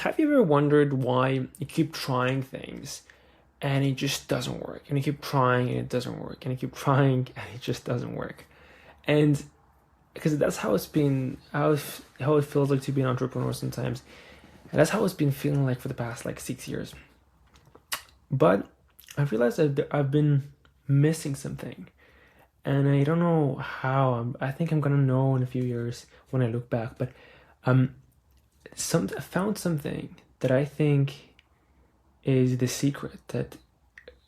have you ever wondered why you keep trying things and it just doesn't work? And you keep trying and it doesn't work. And you keep trying and it just doesn't work. And because that's how it's been, how it feels like to be an entrepreneur sometimes. And that's how it's been feeling like for the past like 6 years. But I realized that I've been missing something. And I don't know how. I think I'm gonna know in a few years when I look back. But um, I found something that I think is the secret that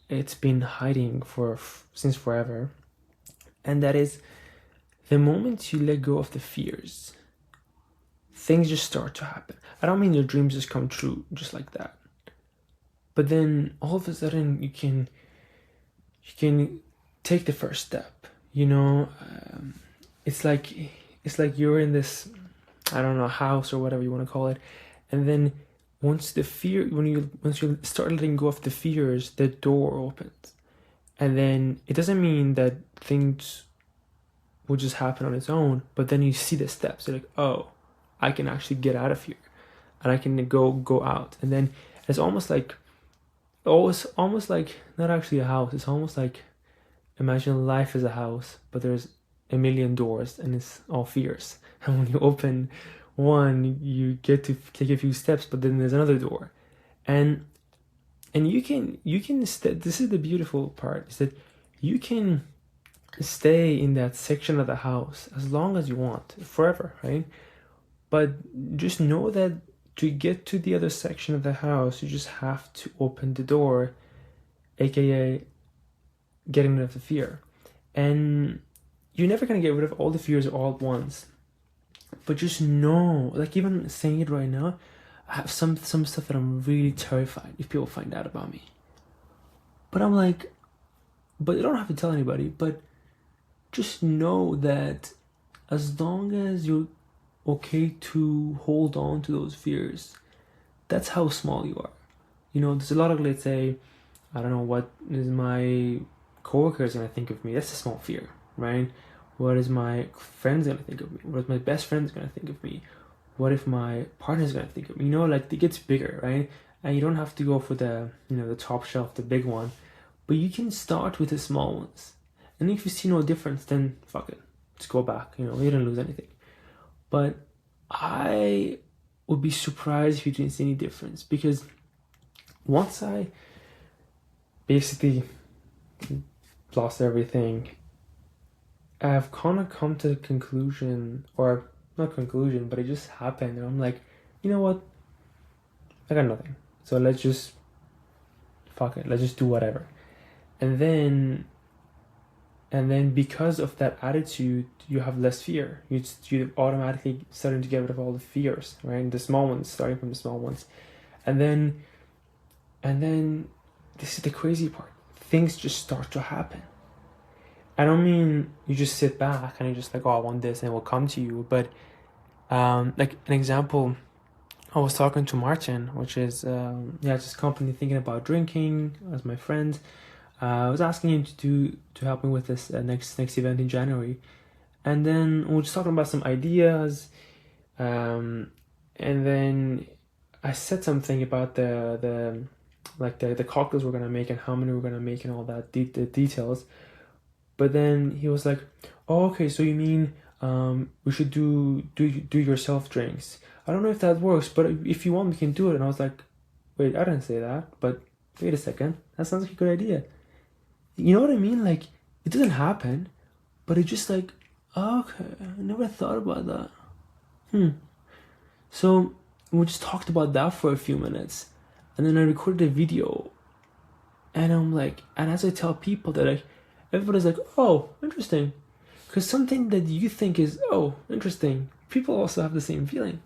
it's been hiding for since forever, and that is the moment you let go of the fears, things just start to happen. I don't mean your dreams just come true just like that, but then all of a sudden you can take the first step. It's like you're in this, I don't know, house or whatever you want to call it, and then once you start letting go of the fears, the door opens, and then it doesn't mean that things will just happen on its own, but then you see the steps. You're like, oh, I can actually get out of here, and I can go out, and then it's almost like not actually a house. It's almost like, imagine life as a house, but there's a million doors, and it's all fears. And when you open one, you get to take a few steps, but then there's another door, and this is the beautiful part, is that you can stay in that section of the house as long as you want, forever, right? But just know that to get to the other section of the house, you just have to open the door, aka getting rid of the fear. And you're never gonna get rid of all the fears all at once. But just know, like, even saying it right now, I have some stuff that I'm really terrified if people find out about me. But I'm like, but you don't have to tell anybody, but just know that as long as you're okay to hold on to those fears, that's how small you are. There's a lot of, let's say, I don't know, what is my coworkers gonna think of me? That's a small fear, right? What is my friends gonna think of me? What is my best friends gonna think of me? What if my partner's gonna think of me? Like, it gets bigger, right? And you don't have to go for the top shelf, the big one, but you can start with the small ones. And if you see no difference, then fuck it, just go back. You didn't lose anything. But I would be surprised if you didn't see any difference, because once I basically lost everything, I've kind of come to the conclusion, or not conclusion, but it just happened, and I'm like, you know what? I got nothing. So let's just fuck it. Let's just do whatever. And then because of that attitude, you have less fear. You automatically starting to get rid of all the fears, right? The small ones, starting from the small ones, and then this is the crazy part. Things just start to happen. I don't mean you just sit back and you're just like, oh, I want this, and it will come to you. But like an example, I was talking to Martin, which is just company thinking about drinking as my friend. I was asking him to help me with this next event in January, and then we were just talking about some ideas, and then I said something about the cocktails we're gonna make and how many we're gonna make and all that the details. But then he was like, "Oh, okay, so you mean we should do yourself drinks? I don't know if that works, but if you want, we can do it." And I was like, "Wait, I didn't say that. But wait a second, that sounds like a good idea." You know what I mean? Like, it doesn't happen, but it's just like, oh, okay, I never thought about that. So we just talked about that for a few minutes, and then I recorded a video, and I'm like, and as I tell people that, like, everybody's like, oh, interesting, because something that you think is, oh, interesting, people also have the same feeling,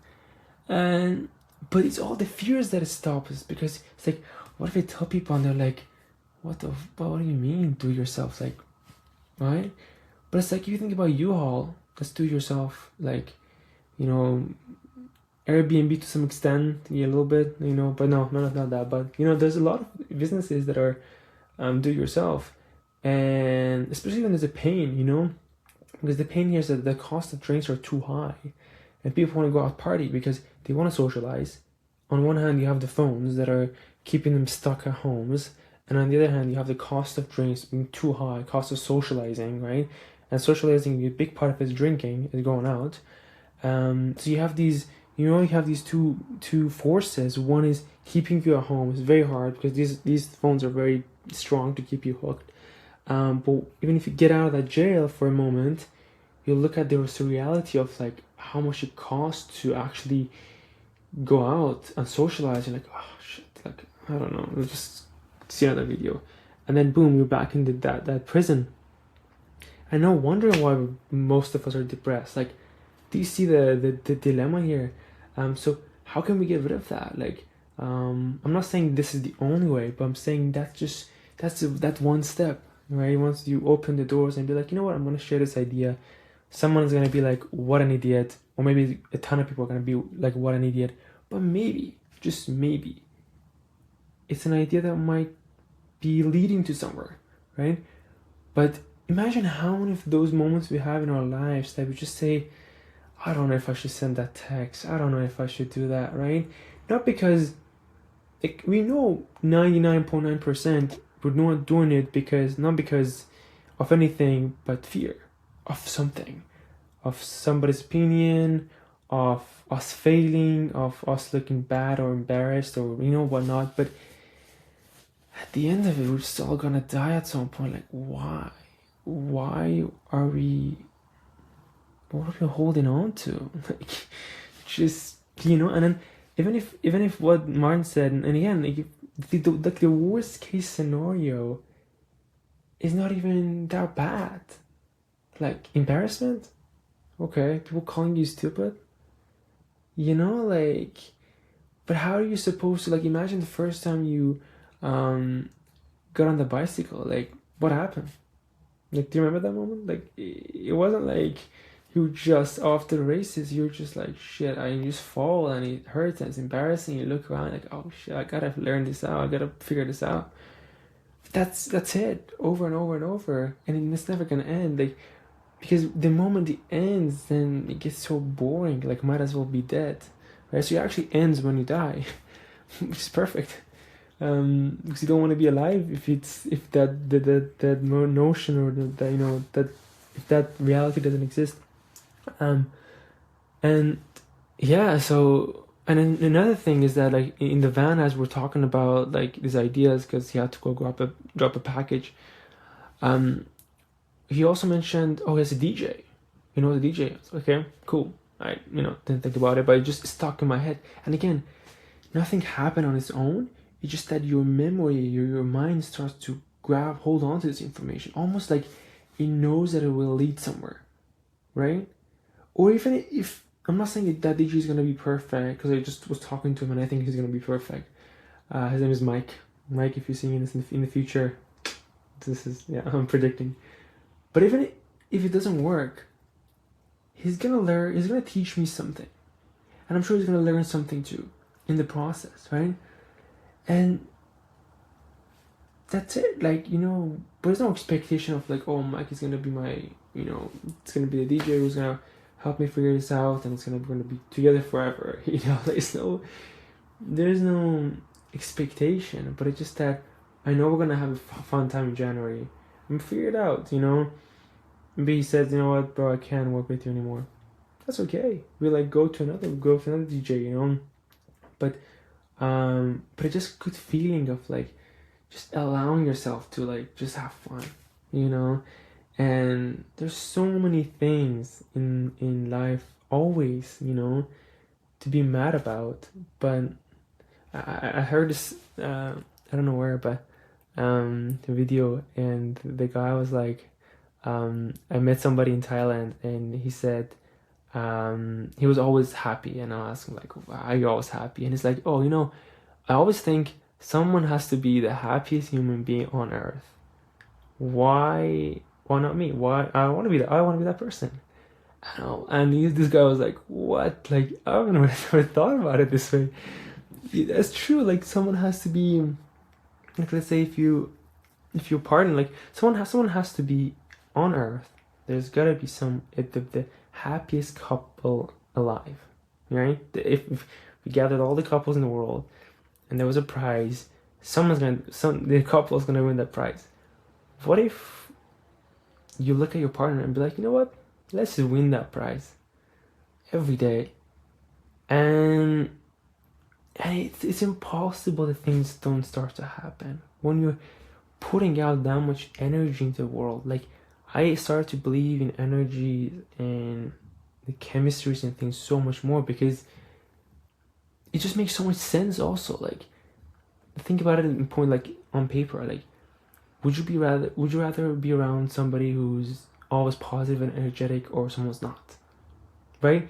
but it's all the fears that stop us, because it's like, what if I tell people and they're like, what do you mean do it yourself, like, right? But it's like, if you think about U-Haul, let's do it yourself, like, Airbnb to some extent, yeah, a little bit, but no, not that. But there's a lot of businesses that are do it yourself, and especially when there's a pain, because the pain here is that the cost of drinks are too high, and people want to go out party because they want to socialize, on one hand you have the phones that are keeping them stuck at homes, and on the other hand you have the cost of drinks being too high, cost of socializing, right? And socializing, a big part of it is drinking, is going out. So you have these, you have these two forces. One is keeping you at home. It's very hard because these phones are very strong to keep you hooked. But even if you get out of that jail for a moment, you look at the reality of like how much it costs to actually go out and socialize. You're like, oh shit, like I don't know, let's just see another video, and then boom, you're back in that prison. And no wonder why most of us are depressed. Like, do you see the dilemma here? So how can we get rid of that? Like, I'm not saying this is the only way, but I'm saying that's one step, right? Once you open the doors and be like, you know what, I'm gonna share this idea. Someone's gonna be like, what an idiot, or maybe a ton of people are gonna be like, what an idiot. But maybe, just maybe, it's an idea that might be leading to somewhere, right? But imagine how many of those moments we have in our lives that we just say, I don't know if I should send that text. I don't know if I should do that, right? Not because like, we know 99.9% we're not doing it not because of anything but fear of something, of somebody's opinion, of us failing, of us looking bad or embarrassed or whatnot. But at the end of it, we're just all gonna die at some point. Like, why? Why are we? What are we holding on to? Like, just and then even if what Martin said, and again, like the worst case scenario is not even that bad. Like embarrassment, okay, people calling you stupid, like, but how are you supposed to, like, imagine the first time you got on the bicycle, like, what happened? Like, do you remember that moment? Like, it wasn't like you were just off the races. You're just like, shit, I just fall and it hurts and it's embarrassing. You look around like, oh shit, I gotta learn this out. I gotta figure this out. That's it, over and over and over, and it's never gonna end. Like, because the moment it ends, then it gets so boring. Like, might as well be dead, right? So it actually ends when you die, which is perfect. Because you don't want to be alive if that notion or that if that reality doesn't exist. And yeah, so, and then another thing is that, like, in the van, as we're talking about like these ideas, because he had to go drop a package. He also mentioned, oh, he's a DJ. The DJ. Okay, cool. I didn't think about it, but it just stuck in my head. And again, nothing happened on its own. It's just that your memory, your mind starts to hold on to this information, almost like it knows that it will lead somewhere, right? Or even if, I'm not saying that DJ is gonna be perfect, because I just was talking to him and I think he's gonna be perfect. His name is Mike. Mike, if you're seeing this in the future, this is, yeah, I'm predicting. But even if it doesn't work, he's gonna teach me something, and I'm sure he's gonna learn something too in the process, right? And that's it. Like, but there's no expectation of like, oh, Mike is gonna be my, it's gonna be the DJ who's gonna help me figure this out, and it's gonna be together forever. There's no expectation, but it's just that I know we're gonna have a fun time in January and figure it out. Maybe he says, you know what, bro, I can't work with you anymore. That's okay. We like go to another DJ, but it's just good feeling of like just allowing yourself to like just have fun, and there's so many things in life always, to be mad about. But I heard this, I don't know where, but the video, and the guy was like, I met somebody in Thailand, and he said he was always happy, and I asked him like, why are you always happy? And he's like, oh, I always think someone has to be the happiest human being on earth. Why not me? Why I want to be that person. And this guy was like, what? Like, I haven't never thought about it this way. That's true. Like, someone has to be, like, let's say if you pardon, like, someone has to be on earth. There's gotta be the happiest couple alive, right? If we gathered all the couples in the world, and there was a prize. The couple is gonna win that prize. What if you look at your partner and be like, you know what? Let's just win that prize every day. And it's impossible that things don't start to happen when you're putting out that much energy into the world. Like, I started to believe in energy and the chemistries and things so much more, because it just makes so much sense. Also, like, think about it in point, like on paper, like, would you rather be around somebody who's always positive and energetic, or someone who's not, right?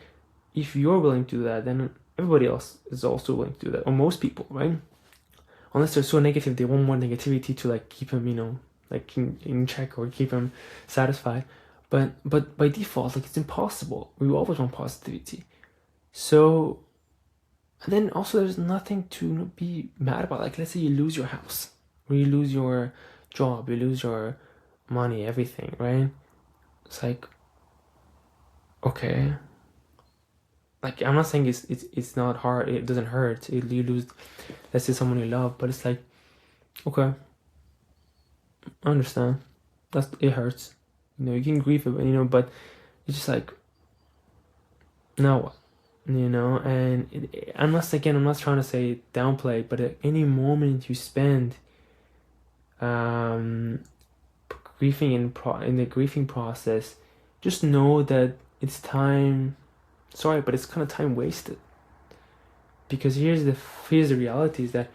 If you're willing to do that, then everybody else is also willing to do that, or most people, right? Unless they're so negative, they want more negativity to like keep them, like in check, or keep them satisfied. But by default, like, it's impossible. We always want positivity. So, and then also there's nothing to be mad about. Like, let's say you lose your house, or you lose your job, you lose your money, everything, right? It's like, okay. Like, I'm not saying it's not hard. It doesn't hurt. You lose, let's say, someone you love, but it's like, okay, I understand. It hurts. You can grieve it, but it's just like, now what? And I'm not trying to say downplay, but at any moment you spend grieving in the grieving process, just know that it's time. Sorry, but it's kind of time wasted. Because here's the reality, is that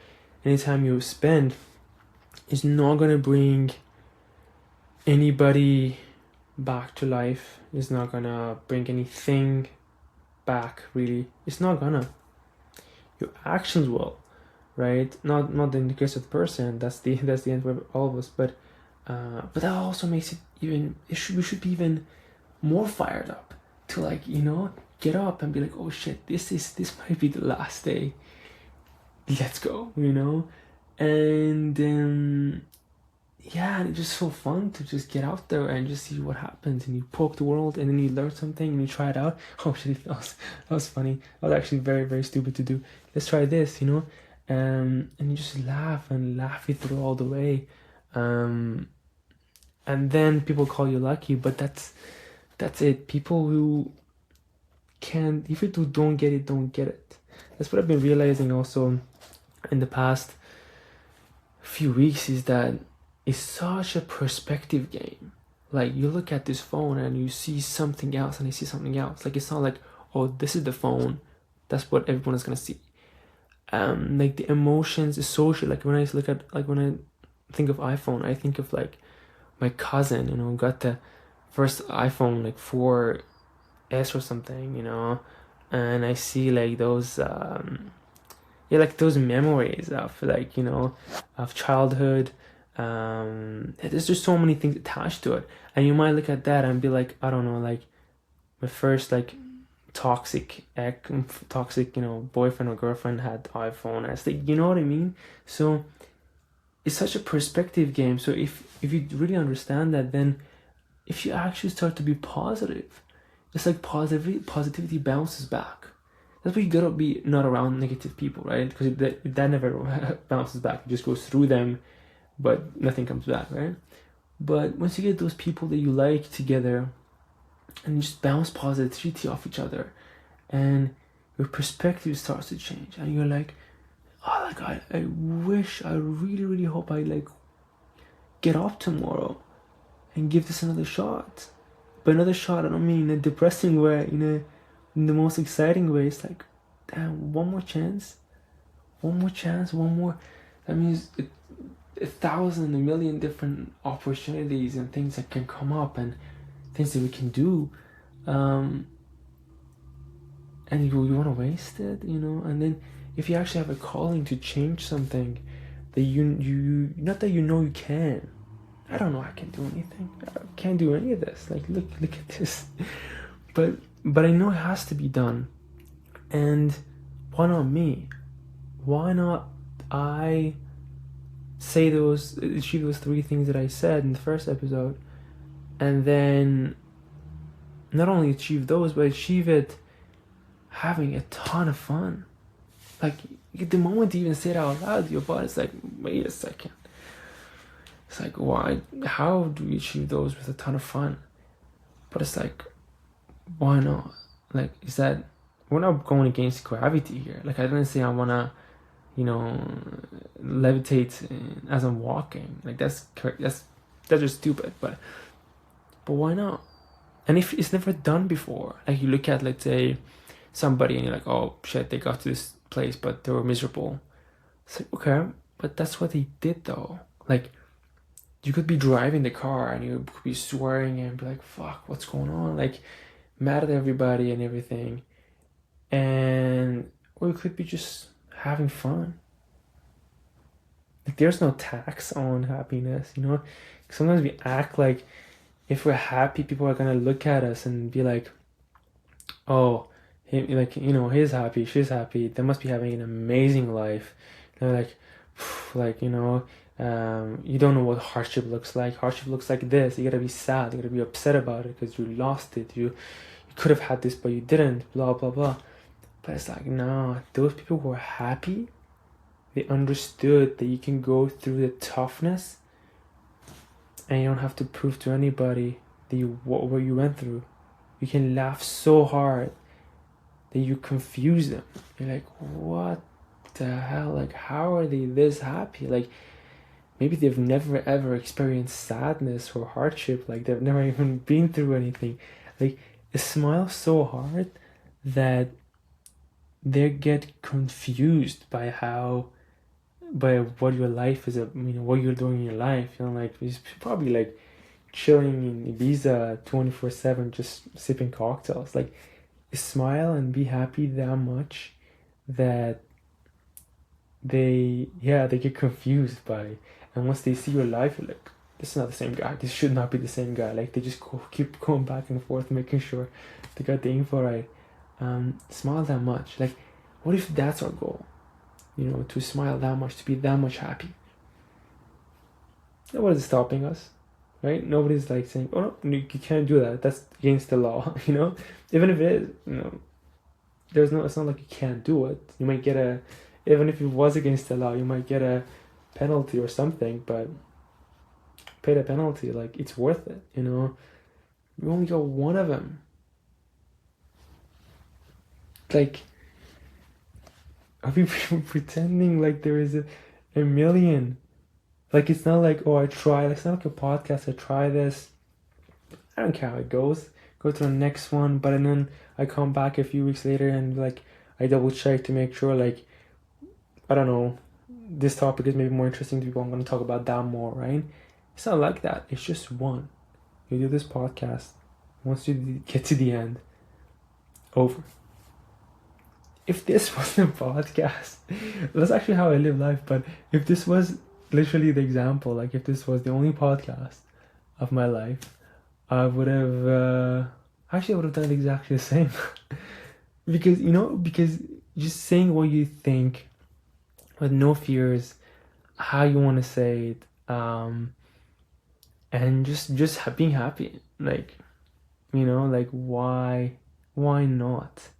any time you spend is not gonna bring anybody back to life. It's not gonna bring anything back, really. It's not gonna. Your actions will, right? Not in the case of the person. That's the end for all of us. But that also makes it even. We should be even more fired up to, like, get up and be like, oh shit, this might be the last day. Let's go, and yeah, and it's just so fun to just get out there and just see what happens, and you poke the world, and then you learn something, and you try it out. Oh shit, that was funny. That was actually very, very stupid to do. Let's try this, and you just laugh it through all the way, and then people call you lucky, but that's it. People who can't, if you don't get it, don't get it. That's what I've been realizing also in the past few weeks, is that it's such a perspective game. Like, you look at this phone and you see something else, and I see something else. Like, it's not like, oh, this is the phone, that's what everyone is gonna see. Like, the emotions associated, like, when I think of iPhone, I think of like my cousin, got the first iPhone, like 4S or something, and I see like those like those memories of, like, of childhood. There's just so many things attached to it, and you might look at that and be like, I don't know, like, my first, like, toxic boyfriend or girlfriend had iPhone. It's like, you know what I mean? So it's such a perspective game. So if you really understand that, then if you actually start to be positive, it's like positivity bounces back. That's why you gotta be not around negative people, right? Because that never bounces back. It just goes through them, but nothing comes back, right? But once you get those people that you like together, and you just bounce positivity off each other, and your perspective starts to change, and you're like, oh, like, I wish, I really, really hope I, like, get up tomorrow and give this another shot. By another shot, I don't mean in a depressing way, in the most exciting way. It's like, damn, one more chance, one more. That means 1,000, 1,000,000 different opportunities and things that can come up, and things that we can do, and you want to waste it, and then if you actually have a calling to change something that you not that you can. I don't know, I can't do anything. I can't do any of this. Like, look at this. But I know it has to be done. And why not me? Why not I achieve those 3 things that I said in the first episode, and then not only achieve those, but achieve it having a ton of fun. Like the moment you even say it out loud, your body's like, wait a second. It's like, why? How do we achieve those with a ton of fun? But it's like, why not? Like, is that we're not going against gravity here? Like, I didn't say I wanna, levitate as I'm walking. Like, that's just stupid. But why not? And if it's never done before, like you look at, let's say, somebody and you're like, oh shit, they got to this place, but they were miserable. It's like, okay, but that's what they did though. Like, you could be driving the car and you could be swearing and be like, fuck, what's going on? Like, mad at everybody and everything. Or you could be just having fun. Like, there's no tax on happiness, Sometimes we act like if we're happy, people are gonna look at us and be like, oh, he's happy, she's happy, they must be having an amazing life. They're like, you don't know what hardship looks like. Hardship looks like this. You gotta be sad, you gotta be upset about it because you lost it. You could have had this but you didn't, blah blah blah. But it's like, no, those people who are happy, they understood that you can go through the toughness and you don't have to prove to anybody that what you went through. You can laugh so hard that you confuse them. You're like, what the hell? Like, how are they this happy? Like, maybe they've never ever experienced sadness or hardship. Like, they've never even been through anything. Like, they smile so hard that they get confused by what your life is, what you're doing in your life. Like, he's probably like chilling in Ibiza 24/7, just sipping cocktails. Like, smile and be happy that much that they get confused by it. And once they see your life, you're like, this is not the same guy. This should not be the same guy. Like, they just keep going back and forth, making sure they got the info right. Smile that much. Like, what if that's our goal? To smile that much, to be that much happy. Nobody's stopping us, right? Nobody's like saying, oh no, you can't do that. That's against the law, Even if it is, it's not like you can't do it. You might get even if it was against the law, you might get a penalty or something, but pay the penalty, like, it's worth it, You only got one of them. Like, are we pretending like there is a million? Like, it's not like, oh, I tried. It's not like a podcast. I try this. I don't care how it goes. Go to the next one. But then I come back a few weeks later and, like, I double check to make sure, like, I don't know, this topic is maybe more interesting to people. I'm going to talk about that more, right? It's not like that. It's just one. You do this podcast. Once you get to the end, over. If this wasn't a podcast, that's actually how I live life. But if this was literally the example, like, if this was the only podcast of my life, I would have I would have done exactly the same. because just saying what you think with no fears, how you want to say it, and just being happy, like, like, why not?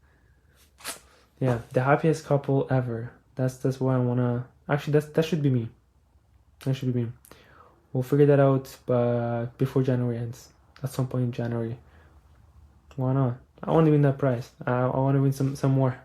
Yeah, the happiest couple ever. That's why I wanna. Actually, that should be me. That should be me. We'll figure that out, but before January ends, at some point in January. Why not? I want to win that prize. I want to win some more.